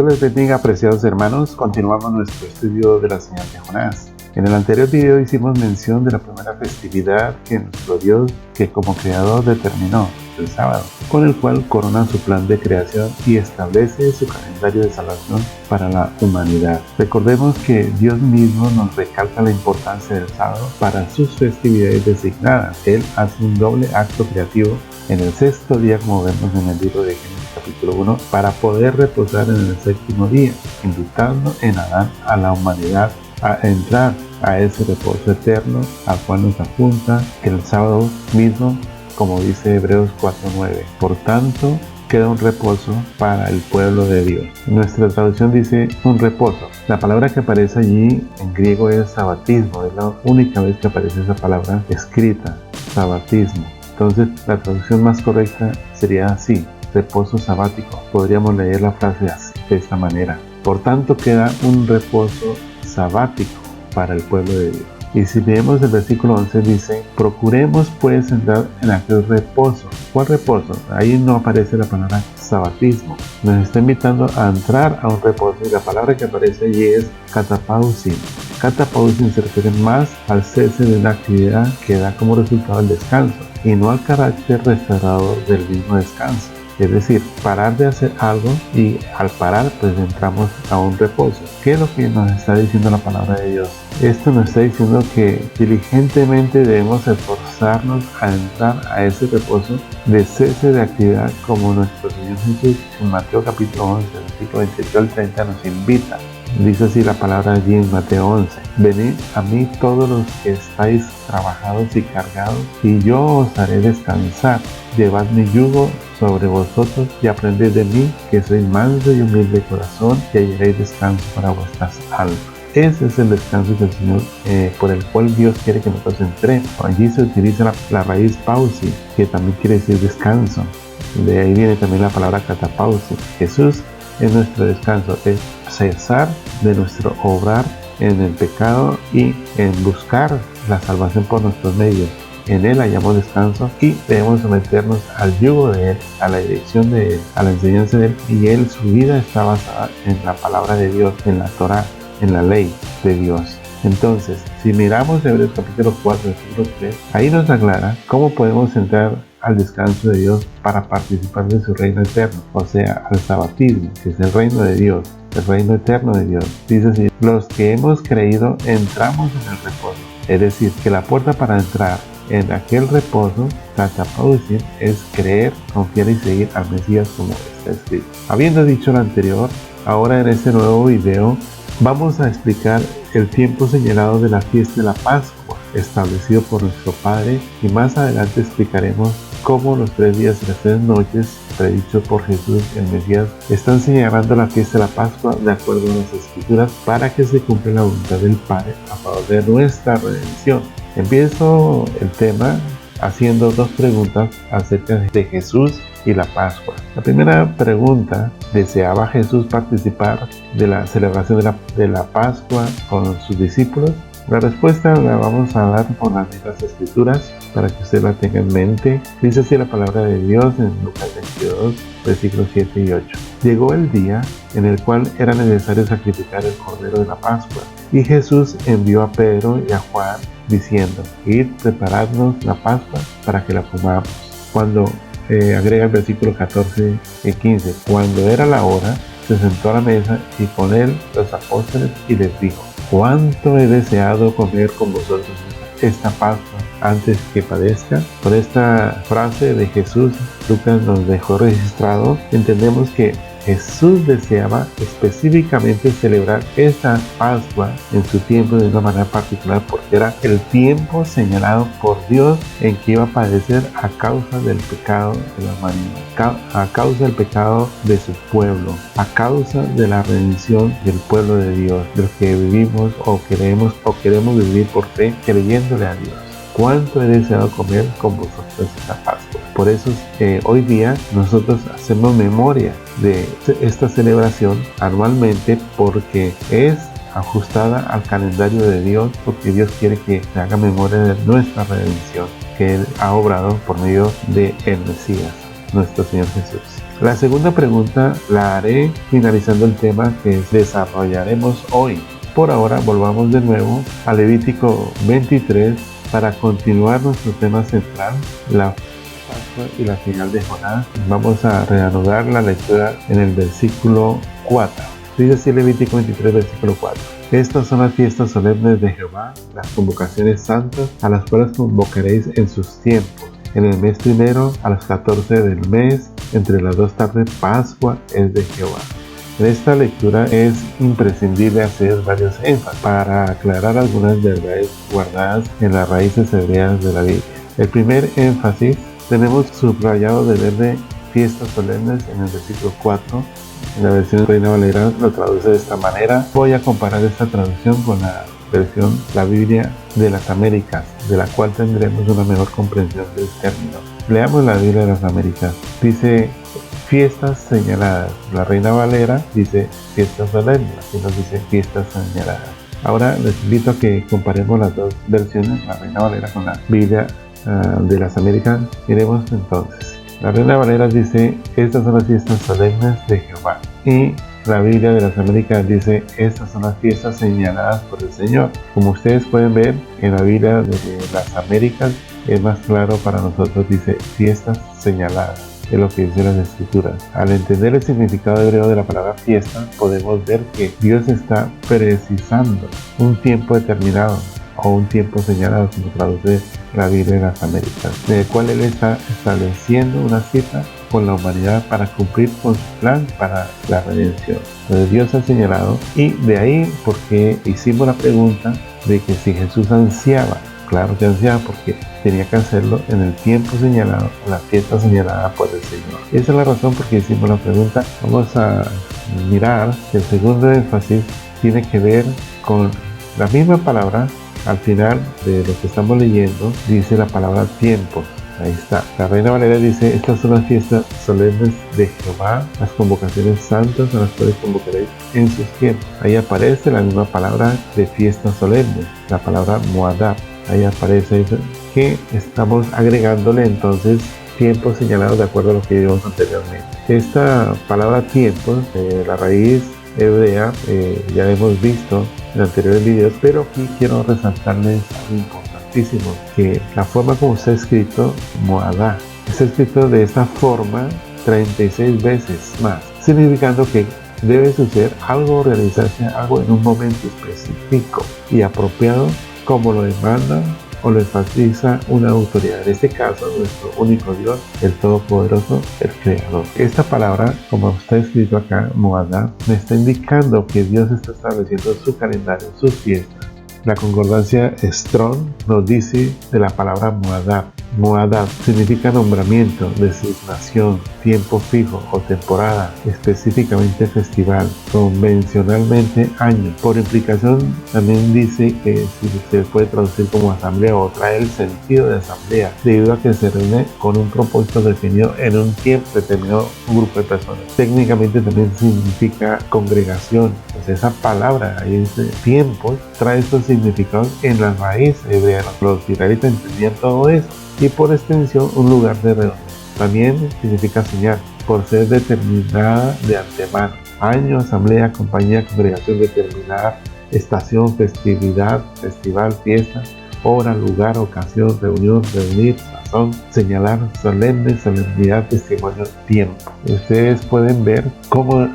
Dios les bendiga, apreciados hermanos. Continuamos nuestro estudio de la señal de Jonás. En el anterior video hicimos mención de la primera festividad que nuestro Dios, que como creador determinó, el sábado, con el cual corona su plan de creación y establece su calendario de salvación para la humanidad. Recordemos que Dios mismo nos recalca la importancia del sábado para sus festividades designadas. Él hace un doble acto creativo en el sexto día, como vemos en el libro de Génesis capítulo 1, para poder reposar en el séptimo día, invitando en Adán a la humanidad a entrar a ese reposo eterno al cual nos apunta el sábado mismo, como dice Hebreos 4:9. Por tanto, queda un reposo para el pueblo de Dios. Nuestra traducción dice un reposo. La palabra que aparece allí en griego es sabatismo. Es la única vez que aparece esa palabra escrita, sabatismo. Entonces, la traducción más correcta sería así: reposo sabático. Podríamos leer la frase así, de esta manera: por tanto, queda un reposo sabático para el pueblo de Dios. Y si leemos el versículo 11, dice: procuremos pues entrar en aquel reposo. ¿Cuál reposo? Ahí no aparece la palabra sabatismo. Nos está invitando a entrar a un reposo, y la palabra que aparece allí es katapausin. Katapausin se refiere más al cese de una actividad que da como resultado el descanso, y no al carácter restaurador del mismo descanso. Es decir, parar de hacer algo, y al parar pues entramos a un reposo. ¿Qué es lo que nos está diciendo la palabra de Dios? Esto nos está diciendo que diligentemente debemos esforzarnos a entrar a ese reposo de cese de actividad, como nuestro Señor Jesús en Mateo capítulo 11, versículo 28 al 30 nos invita. Dice así la palabra allí en Mateo 11: venid a mí todos los que estáis trabajados y cargados, y yo os haré descansar. Llevad mi yugo sobre vosotros y aprended de mí, que soy manso y humilde de corazón, y hallaréis descanso para vuestras almas. Ese es el descanso del Señor, por el cual Dios quiere que nosotros entremos. Allí se utiliza la raíz pausi, que también quiere decir descanso. De ahí viene también la palabra catapausi. Jesús es nuestro descanso, es cesar de nuestro obrar en el pecado y en buscar la salvación por nuestros medios. En Él hallamos descanso, y debemos someternos al yugo de Él, a la dirección de Él, a la enseñanza de Él. Y Él, su vida está basada en la palabra de Dios, en la Torah, en la ley de Dios. Entonces, si miramos Hebreos capítulo 4, versículo 3, ahí nos aclara cómo podemos entrar al descanso de Dios para participar de su reino eterno, o sea, al sabatismo, que es el reino de Dios, el reino eterno de Dios. Dice así: los que hemos creído entramos en el reposo. Es decir, que la puerta para entrar en aquel reposo, katapausin, es creer, confiar y seguir al Mesías como está escrito. Habiendo dicho lo anterior, ahora en este nuevo video vamos a explicar el tiempo señalado de la fiesta de la Pascua, establecido por nuestro Padre, y más adelante explicaremos cómo los 3 días y las 3 noches predicho por Jesús el Mesías están señalando la fiesta de la Pascua de acuerdo a las Escrituras, para que se cumpla la voluntad del Padre a favor de nuestra redención. Empiezo el tema haciendo 2 preguntas acerca de Jesús y la Pascua. La primera pregunta: ¿deseaba Jesús participar de la celebración de la Pascua con sus discípulos? La respuesta la vamos a dar por las mismas Escrituras, para que usted la tenga en mente. Dice así la palabra de Dios en Lucas 22, versículos 7 y 8. Llegó el día en el cual era necesario sacrificar el cordero de la Pascua, y Jesús envió a Pedro y a Juan, diciendo: id, preparadnos la Pascua para que la comamos. Cuando agrega el versículo 14 y 15: cuando era la hora, se sentó a la mesa, y con él los apóstoles, y les dijo: cuánto he deseado comer con vosotros esta Pascua antes que padezca. Por esta frase de Jesús, Lucas nos dejó registrado. Entendemos que Jesús deseaba específicamente celebrar esta Pascua en su tiempo de una manera particular, porque era el tiempo señalado por Dios en que iba a padecer a causa del pecado de la humanidad, a causa del pecado de su pueblo, a causa de la redención del pueblo de Dios, del que vivimos o queremos vivir por fe, creyéndole a Dios. Cuánto he deseado comer con vosotros esta Pascua. Por eso hoy día nosotros hacemos memoria de esta celebración anualmente, porque es ajustada al calendario de Dios, porque Dios quiere que se haga memoria de nuestra redención que Él ha obrado por medio de el Mesías, nuestro Señor Jesús. La segunda pregunta la haré finalizando el tema que desarrollaremos hoy. Por ahora volvamos de nuevo a Levítico 23 para continuar nuestro tema central, la Pascua y la señal de Jonás. Vamos a reanudar la lectura en el versículo 4. Dice así Levítico 23, versículo 4. Estas son las fiestas solemnes de Jehová, las convocaciones santas, a las cuales convocaréis en sus tiempos. En el mes primero, a las 14 del mes, entre las 2 tardes, Pascua es de Jehová. En esta lectura es imprescindible hacer varios énfasis para aclarar algunas verdades guardadas en las raíces hebreas de la Biblia. El primer énfasis tenemos subrayado de verde fiestas solemnes en el versículo 4. En la versión Reina Valera lo traduce de esta manera. Voy a comparar esta traducción con la versión La Biblia de las Américas, de la cual tendremos una mejor comprensión del término. Leamos la Biblia de las Américas. Dice fiestas señaladas. La Reina Valera dice fiestas solemnes, aquí nos dice fiestas señaladas. Ahora les invito a que comparemos las dos versiones, la Reina Valera con la Biblia de las Américas. Miremos entonces. La Reina Valera dice estas son las fiestas solemnes de Jehová, y la Biblia de las Américas dice estas son las fiestas señaladas por el Señor. Como ustedes pueden ver, en la Biblia de las Américas es más claro para nosotros, dice fiestas señaladas. Es lo que dice las Escrituras. Al entender el significado hebreo de la palabra fiesta, podemos ver que Dios está precisando un tiempo determinado o un tiempo señalado, como traduce la Biblia de las Américas, en el cual Él está estableciendo una cita con la humanidad para cumplir con su plan para la redención. Entonces Dios ha señalado, y de ahí porque hicimos la pregunta de que si Jesús ansiaba. Claro que ansiaba porque tenía que hacerlo en el tiempo señalado, en la fiesta señalada por el Señor. Esa es la razón por qué hicimos la pregunta. Vamos a mirar que el segundo énfasis tiene que ver con la misma palabra. Al final de lo que estamos leyendo dice la palabra tiempos. Ahí está. La Reina Valera dice estas son las fiestas solemnes de Jehová, las convocaciones santas a las cuales convocaréis en sus tiempos. Ahí aparece la misma palabra de fiestas solemnes, la palabra Moadab. Ahí aparece eso, que estamos agregándole entonces tiempos señalados de acuerdo a lo que vimos anteriormente. Esta palabra tiempos, la raíz hebrea, ya hemos visto en anteriores videos, pero aquí quiero resaltarles algo importantísimo, que la forma como está escrito Moadá, está escrito de esta forma 36 veces más, significando que debe suceder algo, realizarse algo en un momento específico y apropiado, como lo demanda o lo enfatiza una autoridad. En este caso, nuestro único Dios, el Todopoderoso, el Creador. Esta palabra, como está escrito acá, Moadá, me está indicando que Dios está estableciendo su calendario, sus fiestas. La concordancia Strong nos dice de la palabra Moadab. Moadab significa nombramiento, designación, tiempo fijo o temporada, específicamente festival, convencionalmente año. Por implicación también dice que se puede traducir como asamblea o trae el sentido de asamblea, debido a que se reúne con un propósito definido en un tiempo determinado un grupo de personas. Técnicamente también significa congregación. Pues esa palabra, ahí dice tiempos, trae estos significados en la raíz hebrea. Los israelitas entendían todo eso. Y por extensión, un lugar de reunión. También significa señal, por ser determinada de antemano. Año, asamblea, compañía, congregación determinada, estación, festividad, festival, fiesta, hora, lugar, ocasión, reunión, reunir, razón, señalar, solemne, solemnidad, testimonio, tiempo. Ustedes pueden ver cómo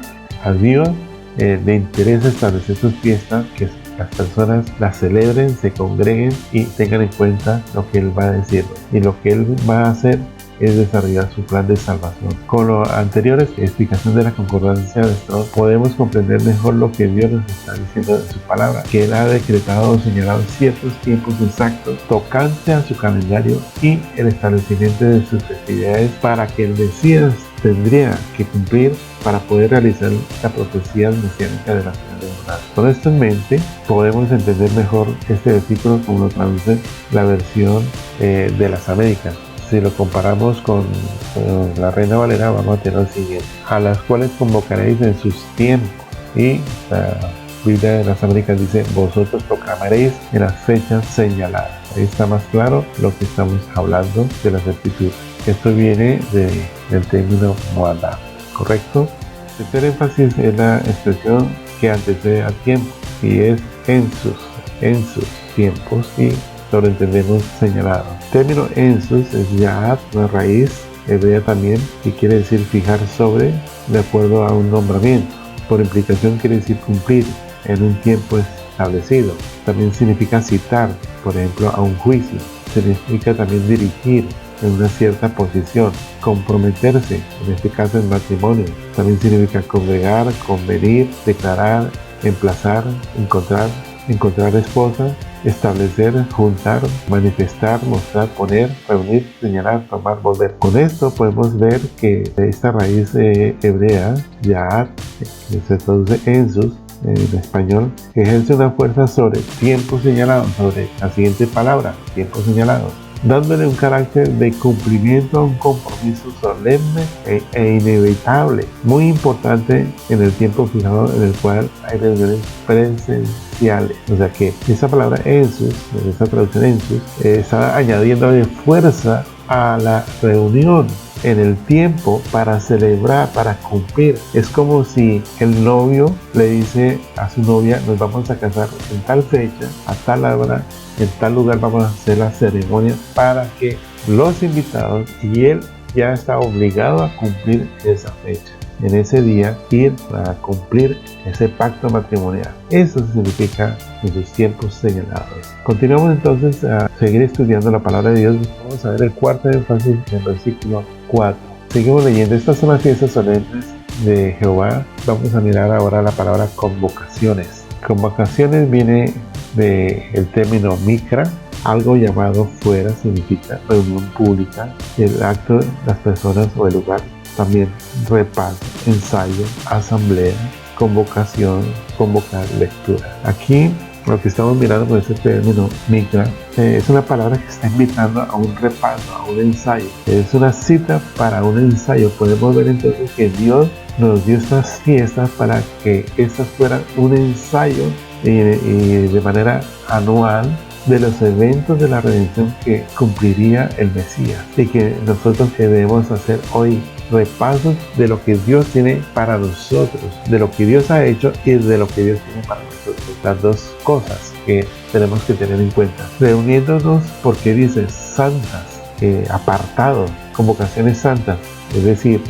a Dios le interesa establecer sus fiestas, que las personas las celebren, se congreguen y tengan en cuenta lo que Él va a decir. Y lo que Él va a hacer es desarrollar su plan de salvación. Con lo anteriores explicación de la concordancia de Strong, podemos comprender mejor lo que Dios nos está diciendo en su palabra, que Él ha decretado o señalado ciertos tiempos exactos tocante a su calendario y el establecimiento de sus festividades para que el Mesías tendría que cumplir para poder realizar la profecía mesiánica de la final de Jonás. Con esto en mente, podemos entender mejor este versículo como lo traduce la versión de las Américas. Si lo comparamos con la Reina Valera, vamos a tener el siguiente: a las cuales convocaréis en sus tiempos. Y la Biblia de las Américas dice: vosotros proclamaréis en las fechas señaladas. Ahí está más claro lo que estamos hablando de las escrituras. Esto viene del término Moadab. ¿correcto? El tercer énfasis es la expresión que antecede al tiempo y es en sus tiempos, y lo entendemos señalado. El término en sus es ya'at, una raíz hebrea también, que quiere decir fijar sobre, de acuerdo a un nombramiento. Por implicación quiere decir cumplir en un tiempo establecido. También significa citar, por ejemplo, a un juicio. Significa también dirigir en una cierta posición, comprometerse, en este caso en matrimonio. También significa congregar, convenir, declarar, emplazar, encontrar esposa, establecer, juntar, manifestar, mostrar, poner, reunir, señalar, tomar, volver. Con esto podemos ver que esta raíz hebrea, ya'at, que se traduce ensus en español, ejerce una fuerza sobre tiempo señalado, sobre la siguiente palabra, tiempo señalado, dándole un carácter de cumplimiento a un compromiso solemne e inevitable, muy importante en el tiempo fijado en el cual hay reuniones presenciales. O sea que esa palabra ensus, en esta traducción ensus, está añadiendo de fuerza a la reunión en el tiempo para celebrar, para cumplir. Es como si el novio le dice a su novia: nos vamos a casar en tal fecha, a tal hora, en tal lugar vamos a hacer la ceremonia, para que los invitados y él ya está obligado a cumplir esa fecha. En ese día ir para cumplir ese pacto matrimonial. Eso significa en sus tiempos señalados. Continuamos entonces a seguir estudiando la palabra de Dios. Vamos a ver el cuarto énfasis del versículo 4. Seguimos leyendo. Estas son las fiestas solemnes de Jehová. Vamos a mirar ahora la palabra convocaciones. Convocaciones viene del término mikra. Algo llamado fuera significa reunión pública, el acto de las personas o el lugar. También repaso, ensayo, asamblea, convocación, convocar, lectura. Aquí lo que estamos mirando con este término mikra es una palabra que está invitando a un repaso, a un ensayo. Es una cita para un ensayo. Podemos ver entonces que Dios nos dio estas fiestas para que estas fueran un ensayo y de manera anual de los eventos de la redención que cumpliría el Mesías, y que nosotros debemos hacer hoy repasos de lo que Dios tiene para nosotros, de lo que Dios ha hecho y de lo que Dios tiene para nosotros. Las dos cosas que tenemos que tener en cuenta. Reuniéndonos porque dice santas, apartados, convocaciones santas, es decir,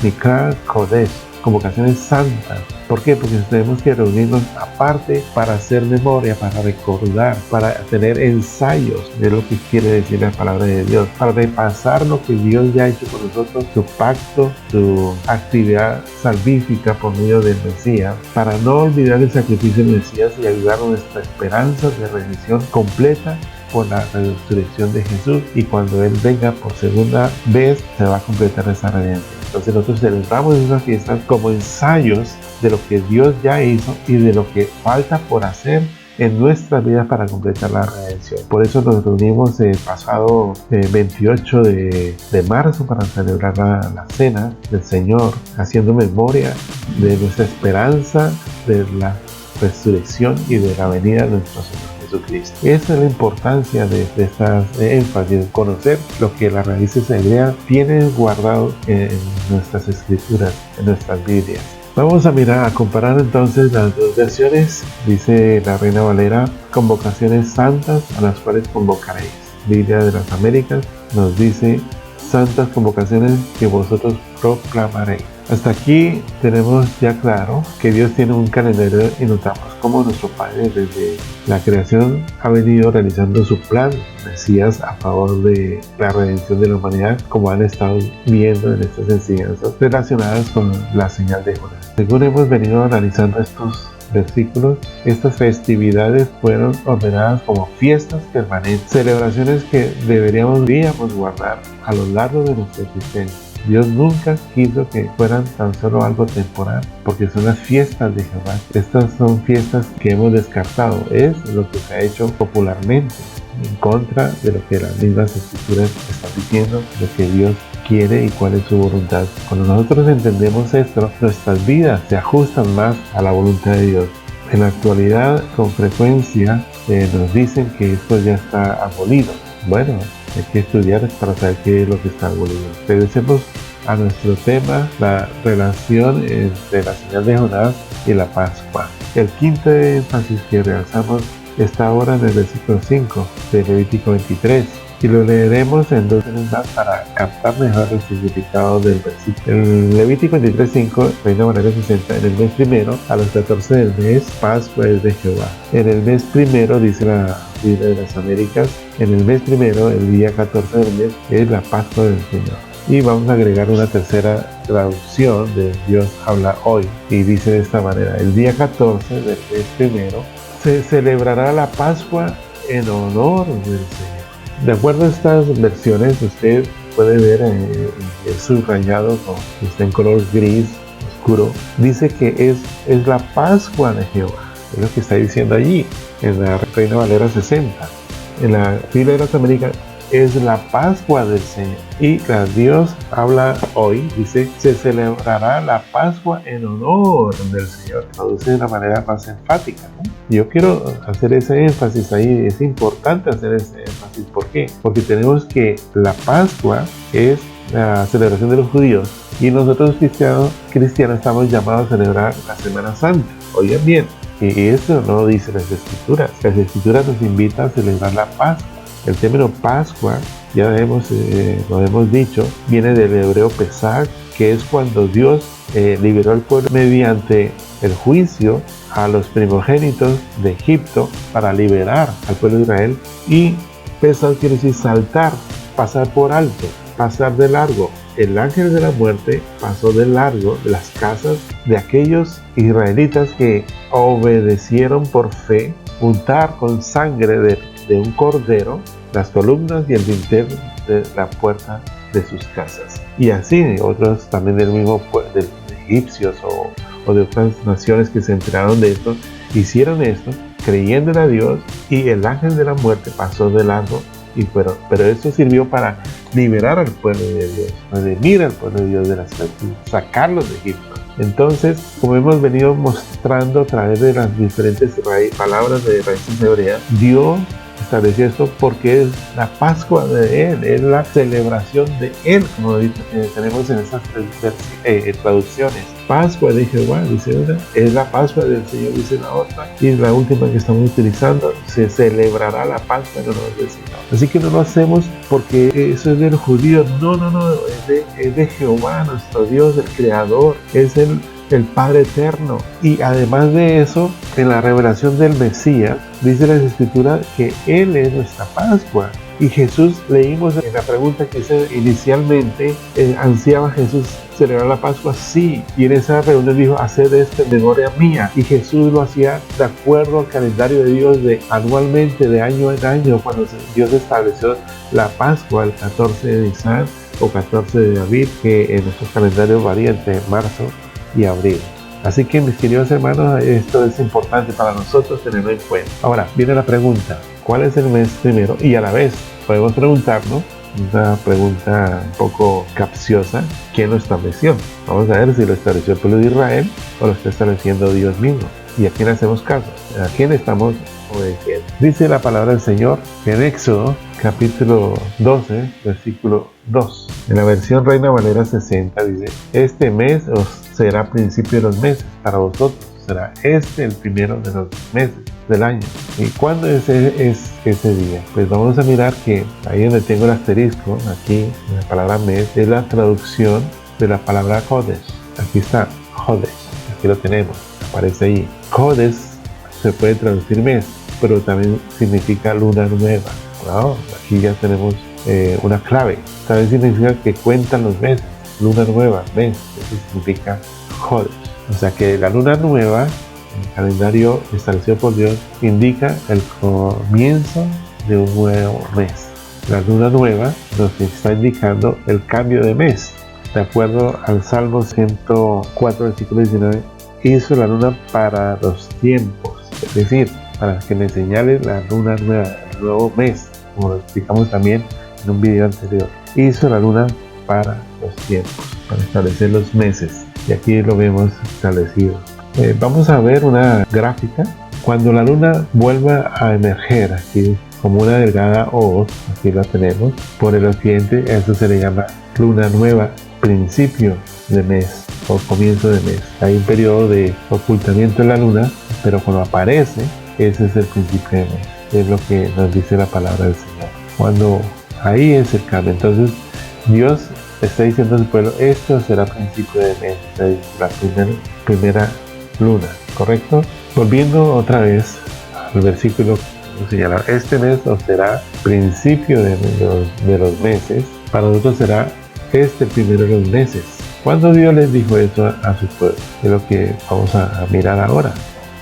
Mikra Kodesh, convocaciones santas. ¿Por qué? Porque tenemos que reunirnos aparte para hacer memoria, para recordar, para tener ensayos de lo que quiere decir la palabra de Dios, para repasar lo que Dios ya ha hecho con nosotros, su pacto, su actividad salvífica por medio del Mesías, para no olvidar el sacrificio del Mesías y ayudar a nuestra esperanza de redención completa por la resurrección de Jesús, y cuando Él venga por segunda vez se va a completar esa redención. Entonces nosotros celebramos esas fiestas como ensayos de lo que Dios ya hizo y de lo que falta por hacer en nuestras vidas para completar la redención. Por eso nos reunimos el pasado 28 de marzo para celebrar la cena del Señor, haciendo memoria de nuestra esperanza, de la resurrección y de la venida de nuestro Señor Jesucristo. Esa es la importancia de estas énfasis, conocer lo que las raíces hebreas tienen guardado en nuestras escrituras, en nuestras Biblias. Vamos a mirar, a comparar entonces las dos versiones. Dice la Reina Valera: convocaciones santas a las cuales convocaréis. Biblia de las Américas nos dice: santas convocaciones que vosotros proclamaréis. Hasta aquí tenemos ya claro que Dios tiene un calendario y notamos cómo nuestro Padre desde la creación ha venido realizando su plan Mesías a favor de la redención de la humanidad, como han estado viendo en estas enseñanzas relacionadas con la señal de Jonás. Según hemos venido analizando estos versículos, estas festividades fueron ordenadas como fiestas permanentes, celebraciones que deberíamos guardar a lo largo de nuestra existencia. Dios nunca quiso que fueran tan solo algo temporal, porque son las fiestas de Jehová. Estas son fiestas que hemos descartado, es lo que se ha hecho popularmente, en contra de lo que las mismas escrituras están diciendo, lo que Dios quiere y cuál es su voluntad. Cuando nosotros entendemos esto, nuestras vidas se ajustan más a la voluntad de Dios. En la actualidad, con frecuencia, nos dicen que esto ya está abolido. Bueno, hay que estudiar para saber qué es lo que está abolido. Regresemos a nuestro tema, la relación entre la señal de Jonás y la Pascua. El quinto énfasis que realzamos está ahora en el versículo 5 de Levítico 23. Y lo leeremos en dos veces más para captar mejor el significado del versículo. En Levítico 23:5, Reina Valera 60, en el mes primero, a los 14 del mes, Pascua es de Jehová. En el mes primero, dice la Biblia de las Américas, en el mes primero, el día 14 del mes, es la Pascua del Señor. Y vamos a agregar una tercera traducción de Dios habla hoy. Y dice de esta manera, el día 14 del mes primero, se celebrará la Pascua en honor del Señor. De acuerdo a estas versiones, usted puede ver el subrayado, que está en color gris oscuro, dice que es la Pascua de Jehová. Es lo que está diciendo allí, en la Reina Valera 60. En la Biblia de las Américas, es la Pascua del Señor. Y Dios habla hoy, dice, se celebrará la Pascua en honor del Señor. Traduce de una manera más enfática, ¿no? Yo quiero hacer ese énfasis ahí, es importante hacer ese énfasis. ¿Por qué? Porque tenemos que la Pascua es la celebración de los judíos y nosotros cristianos estamos llamados a celebrar la Semana Santa. Oigan bien, y eso no dice las Escrituras. Las Escrituras nos invitan a celebrar la Pascua. El término Pascua, ya lo hemos dicho, viene del hebreo Pesach, que es cuando Dios liberó al pueblo mediante el juicio a los primogénitos de Egipto para liberar al pueblo de Israel. Y Pesach quiere decir saltar, pasar por alto, pasar de largo. El ángel de la muerte pasó de largo de las casas de aquellos israelitas que obedecieron por fe, untar con sangre de un cordero las columnas y el dintel de la puerta de sus casas. Y así otros también del mismo de egipcios o de otras naciones que se enteraron de esto, hicieron esto creyendo en a Dios, y el ángel de la muerte pasó de largo. Pero eso sirvió para liberar al pueblo de Dios, redimir al pueblo de Dios de la esclavitud, sacarlos de Egipto. Entonces, como hemos venido mostrando a través de las diferentes palabras de raíces hebreas, Dios estableció esto porque es la Pascua de Él, es la celebración de Él, como tenemos en esas traducciones. Pascua de Jehová, dice una, es la Pascua del Señor, dice la otra, y la última que estamos utilizando, se celebrará la Pascua en honor del Señor. Así que no lo hacemos porque eso es del judío, no, es de Jehová, nuestro Dios, el Creador, es el Padre eterno. Y además de eso, en la revelación del Mesías, dice la Escritura que Él es nuestra Pascua. Y Jesús, leímos en la pregunta que hice inicialmente, ¿ansiaba Jesús celebrar la Pascua? Sí. Y en esa reunión dijo, haced esto en memoria mía. Y Jesús lo hacía de acuerdo al calendario de Dios, anualmente, de año en año, cuando Dios estableció la Pascua, el 14 de Nisan o 14 de Aviv, que en nuestro calendario varía entre marzo y abril. Así que, mis queridos hermanos, esto es importante para nosotros tenerlo en cuenta. Ahora, viene la pregunta, ¿cuál es el mes primero? Y a la vez podemos preguntarnos, una pregunta un poco capciosa, ¿quién lo estableció? Vamos a ver si lo estableció el pueblo de Israel o lo está estableciendo Dios mismo. ¿Y a quién hacemos caso? ¿A quién estamos obedeciendo? Dice la palabra del Señor en Éxodo, capítulo 12, versículo 2. En la versión Reina Valera 60 dice, este mes os será principio de los meses para vosotros, será el primero de los meses del año. ¿Y cuándo es ese día? Pues vamos a mirar que ahí donde tengo el asterisco, aquí en la palabra mes, es la traducción de la palabra Kodesh. Aquí está, Kodesh, aquí lo tenemos, aparece ahí. Kodesh se puede traducir mes, pero también significa luna nueva. Wow, aquí ya tenemos una clave. También significa que cuentan los meses, luna nueva, mes, eso significa Kodesh. O sea que la luna nueva, el calendario establecido por Dios, indica el comienzo de un nuevo mes. La luna nueva nos está indicando el cambio de mes. De acuerdo al Salmo 104, versículo 19, hizo la luna para los tiempos, es decir, para que me señale la luna nueva, el nuevo mes, como lo explicamos también en un video anterior. Hizo la luna para los tiempos, para establecer los meses, y aquí lo vemos establecido. Vamos a ver una gráfica. Cuando la luna vuelva a emerger aquí como una delgada hoz, aquí la tenemos, por el occidente, eso se le llama luna nueva, principio de mes o comienzo de mes. Hay un periodo de ocultamiento de la luna, pero cuando aparece, ese es el principio de mes. Es lo que nos dice la palabra del Señor. Cuando ahí es el cambio, entonces Dios está diciendo a su pueblo, esto será principio de mes, la primera luna, ¿correcto? Volviendo otra vez al versículo que señala, este mes os será principio de los meses, para nosotros será el primero de los meses. ¿Cuándo Dios les dijo eso a su pueblo? Es lo que vamos a mirar ahora.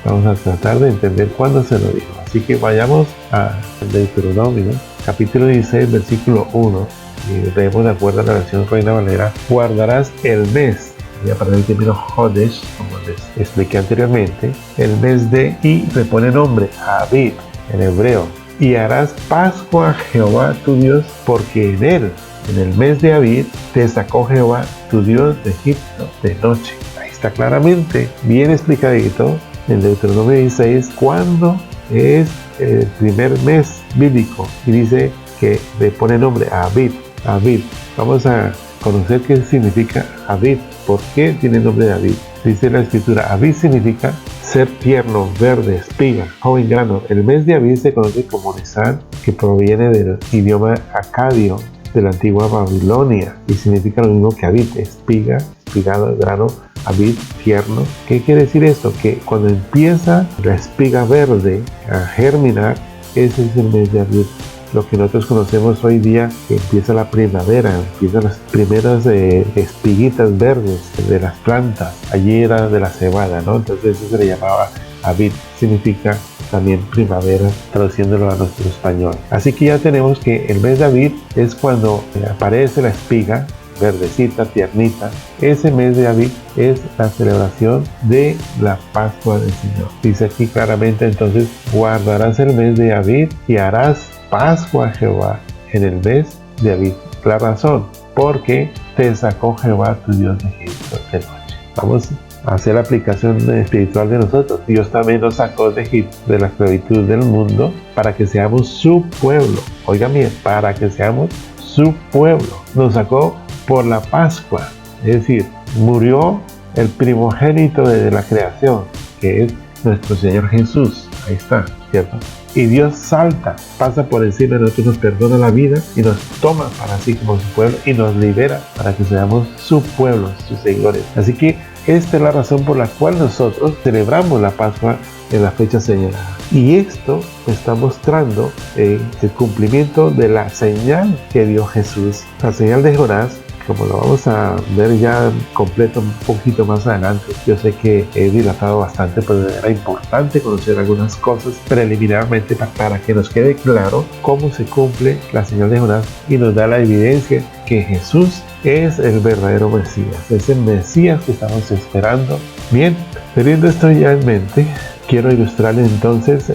Vamos a tratar de entender cuándo se lo dijo. Así que vayamos a Deuteronomio, capítulo 16, versículo 1, y leemos de acuerdo a la versión Reina Valera. Guardarás el mes, y a partir del término Jodesh, como les expliqué anteriormente, el mes de, y le pone nombre, Abib, en hebreo, y harás Pascua a Jehová tu Dios, porque en él, en el mes de Abib, te sacó Jehová tu Dios de Egipto de noche. Ahí está claramente, bien explicadito, en Deuteronomio 16, cuándo es el primer mes bíblico, y dice que le pone nombre a Abib. Abib. Vamos a conocer qué significa Abib. ¿Por qué tiene nombre de Abib? Dice la escritura, Abib significa ser tierno, verde, espiga, joven grano. El mes de Abib se conoce como Nisan, que proviene del idioma acadio de la antigua Babilonia y significa lo mismo que Abib, espiga, espigado, grano. Abib, tierno. ¿Qué quiere decir esto? Que cuando empieza la espiga verde a germinar, ese es el mes de Abib. Lo que nosotros conocemos hoy día, que empieza la primavera, empiezan las primeras espiguitas verdes de las plantas. Allí era de la cebada, ¿no? Entonces eso se le llamaba Abib, significa también primavera, traduciéndolo a nuestro español. Así que ya tenemos que el mes de Abib es cuando aparece la espiga verdecita, tiernita. Ese mes de Abib es la celebración de la Pascua del Señor. Dice aquí claramente, entonces, guardarás el mes de Abib y harás Pascua a Jehová en el mes de Abib. La razón, porque te sacó Jehová tu Dios de Egipto de noche. Vamos a hacer la aplicación espiritual de nosotros. Dios también nos sacó de Egipto, de la esclavitud del mundo, para que seamos su pueblo. Oigan bien, para que seamos su pueblo. Nos sacó por la Pascua, es decir, murió el primogénito de la creación, que es nuestro Señor Jesús. Ahí está, ¿cierto? Y Dios salta, pasa por encima de nosotros, nos perdona la vida y nos toma para sí como su pueblo y nos libera para que seamos su pueblo, sus seguidores. Así que esta es la razón por la cual nosotros celebramos la Pascua en la fecha señalada. Y esto está mostrando el cumplimiento de la señal que dio Jesús, la señal de Jonás, como lo vamos a ver ya completo un poquito más adelante. Yo sé que he dilatado bastante, pero era importante conocer algunas cosas preliminarmente para que nos quede claro cómo se cumple la señal de Jonás y nos da la evidencia que Jesús es el verdadero Mesías, es el Mesías que estamos esperando. Bien, teniendo esto ya en mente, quiero ilustrarles entonces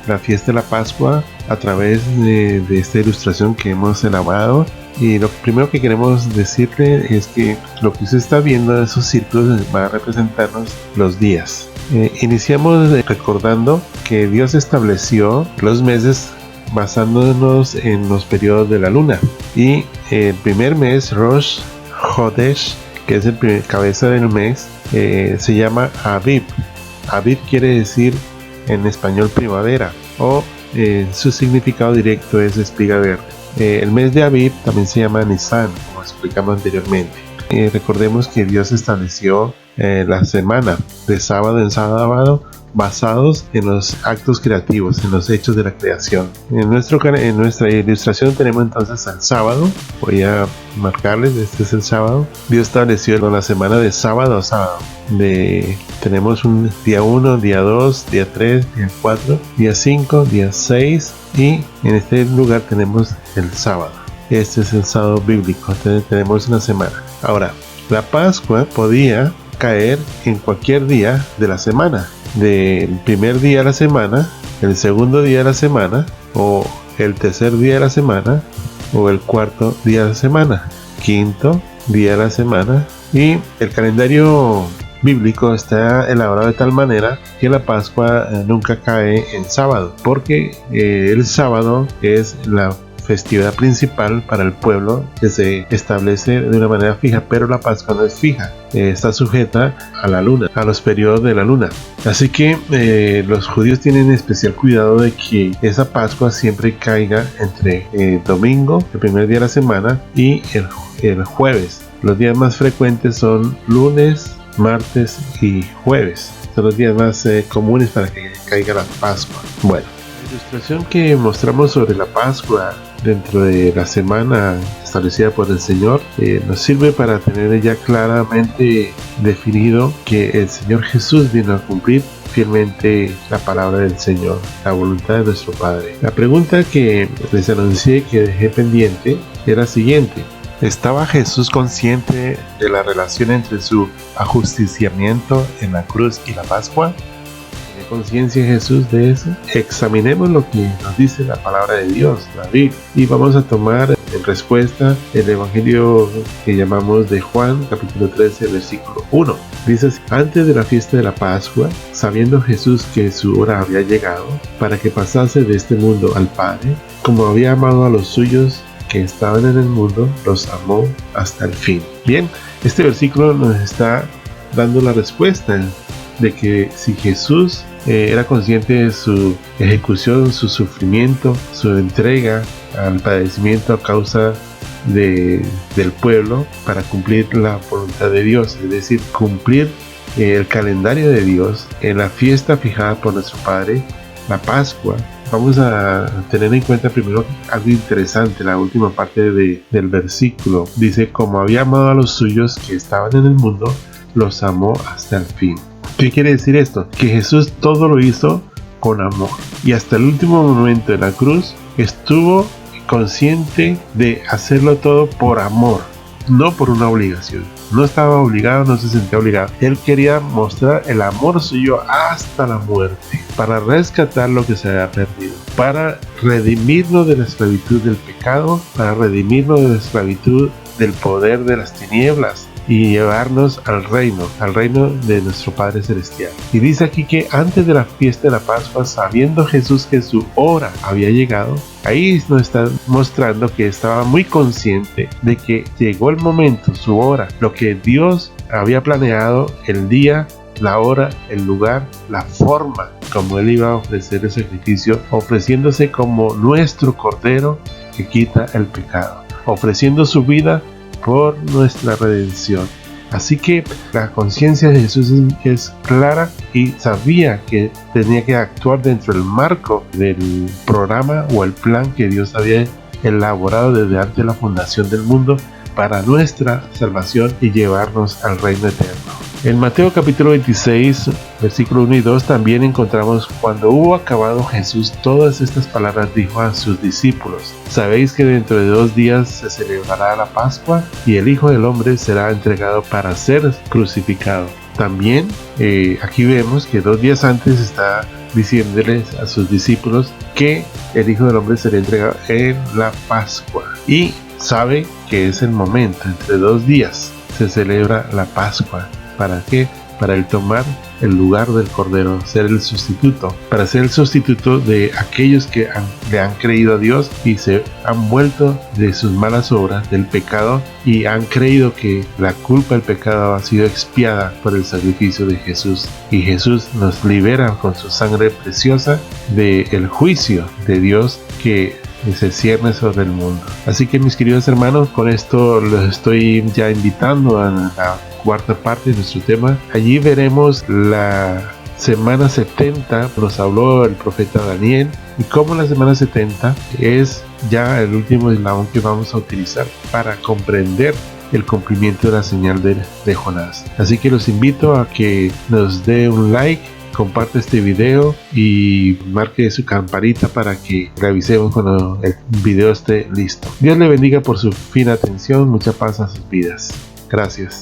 la fiesta de la Pascua a través de esta ilustración que hemos elaborado. Y lo primero que queremos decirle es que lo que usted está viendo en esos círculos va a representarnos los días. Iniciamos recordando que Dios estableció los meses basándonos en los periodos de la luna. Y el primer mes, Rosh Hodesh, que es el cabeza del mes, se llama Abib. Abib quiere decir en español primavera, o su significado directo es espiga verde. El mes de Abib también se llama Nisan, como explicamos anteriormente. Recordemos que Dios estableció la semana de sábado en sábado basados en los actos creativos, en los hechos de la creación. En nuestra ilustración tenemos entonces el sábado. Voy a marcarles, este es el sábado. Dios estableció la semana de sábado a sábado. Tenemos un día 1, día 2, día 3, día 4, día 5, día 6 y en este lugar tenemos el sábado. Este es el sábado bíblico, entonces tenemos una semana. Ahora, la Pascua podía caer en cualquier día de la semana, del primer día de la semana, el segundo día de la semana, o el tercer día de la semana, o el cuarto día de la semana, quinto día de la semana. Y el calendario bíblico está elaborado de tal manera que la Pascua nunca cae en sábado, porque el sábado es la festividad principal para el pueblo que se establece de una manera fija, pero la Pascua no es fija, está sujeta a la luna, a los periodos de la luna. Así que los judíos tienen especial cuidado de que esa Pascua siempre caiga entre domingo, el primer día de la semana, y el jueves. Los días más frecuentes son lunes, martes y jueves. Son los días más comunes para que caiga la Pascua. Bueno, la ilustración que mostramos sobre la Pascua dentro de la semana establecida por el Señor nos sirve para tener ya claramente definido que el Señor Jesús vino a cumplir fielmente la palabra del Señor, la voluntad de nuestro Padre. La pregunta que les anuncié que dejé pendiente era la siguiente: ¿estaba Jesús consciente de la relación entre su ajusticiamiento en la cruz y la Pascua? ¿Tiene conciencia Jesús de eso? Examinemos lo que nos dice la palabra de Dios, la Biblia, y vamos a tomar en respuesta el evangelio que llamamos de Juan, capítulo 13, versículo 1. Dice así: antes de la fiesta de la Pascua, sabiendo Jesús que su hora había llegado para que pasase de este mundo al Padre, como había amado a los suyos que estaban en el mundo, los amó hasta el fin. Bien, este versículo nos está dando la respuesta de que si Jesús era consciente de su ejecución, su sufrimiento, su entrega al padecimiento a causa del pueblo para cumplir la voluntad de Dios, es decir, cumplir el calendario de Dios en la fiesta fijada por nuestro Padre, la Pascua. Vamos a tener en cuenta primero algo interesante, la última parte del versículo. Dice: como había amado a los suyos que estaban en el mundo, los amó hasta el fin. ¿Qué quiere decir esto? Que Jesús todo lo hizo con amor, y hasta el último momento de la cruz estuvo consciente de hacerlo todo por amor, no por una obligación. No estaba obligado, no se sentía obligado. Él quería mostrar el amor suyo hasta la muerte, para rescatar lo que se había perdido, para redimirnos de la esclavitud del pecado, para redimirnos de la esclavitud del poder de las tinieblas, y llevarnos al reino de nuestro Padre Celestial. Y dice aquí que antes de la fiesta de la Pascua, sabiendo Jesús que su hora había llegado, ahí nos está mostrando que estaba muy consciente de que llegó el momento, su hora, lo que Dios había planeado, el día, la hora, el lugar, la forma como Él iba a ofrecer el sacrificio, ofreciéndose como nuestro Cordero que quita el pecado, ofreciendo su vida por nuestra redención. Así que la conciencia de Jesús es clara y sabía que tenía que actuar dentro del marco del programa o el plan que Dios había elaborado desde antes de la fundación del mundo para nuestra salvación y llevarnos al reino eterno. En Mateo capítulo 26, versículo 1 y 2 también encontramos: cuando hubo acabado Jesús todas estas palabras, dijo a sus discípulos: sabéis que dentro de 2 días se celebrará la Pascua y el Hijo del Hombre será entregado para ser crucificado. También aquí vemos que 2 días antes está diciéndoles a sus discípulos que el Hijo del Hombre será entregado en la Pascua, y sabe que es el momento, entre 2 días se celebra la Pascua. ¿Para qué? Para el tomar el lugar del Cordero, ser el sustituto, para ser el sustituto de aquellos que le han creído a Dios y se han vuelto de sus malas obras, del pecado, y han creído que la culpa del pecado ha sido expiada por el sacrificio de Jesús. Y Jesús nos libera con su sangre preciosa del juicio de Dios que se cierne sobre el mundo. Así que, mis queridos hermanos, con esto los estoy ya invitando a la cuarta parte de nuestro tema. Allí veremos la semana 70, nos habló el profeta Daniel, y cómo la semana 70 es ya el último eslabón que vamos a utilizar para comprender el cumplimiento de la señal de Jonás. Así que los invito a que nos dé un like, comparte este video y marque su campanita para que le avisemos cuando el video esté listo. Dios le bendiga por su fina atención, mucha paz a sus vidas. Gracias.